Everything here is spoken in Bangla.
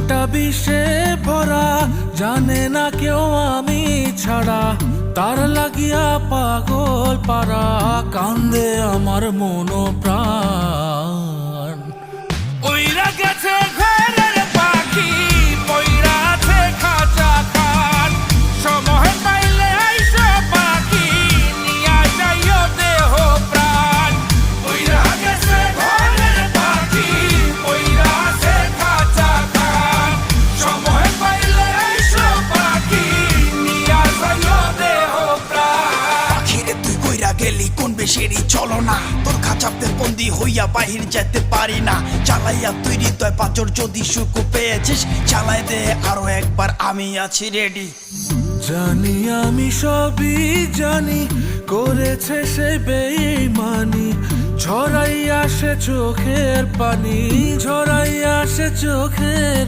মনটা বিষে ভরা, জানে না কেউ আমি ছাড়া। তার লাগিয়া পাগল পারা, কান্দে আমার মন প্রাণ। ওইরা গেছে ঘরের পাখি, পইরা আছে খাঁচা খান। সময় পাইলে আইসো পাখি, নিয়া যাইও দেহ প্রাণ। ওইরা গেছে ঘরের পাখি, পইরা আছে খাঁচা খান। সময় পাইলে আইসো পাখি, নিয়া যাইও দেহ প্রাণ। পাখিরে তুই কইরা গেলি কোন বেশেরই চলো না, তোর খাঁচাতে বন্দি হইয়া বাহির যেতে পারি না। চালাইয়া তুই হৃদয় পাচর, যদি সুখ পেয়েছিস চালাই দে আরো একবার, আমি আছি রেডি। জানি আমি সবই জানি, করেছে সে বেঈমানি। ঝরাইয়া সে চোখের পানি, ঝরাইয়া সে চোখের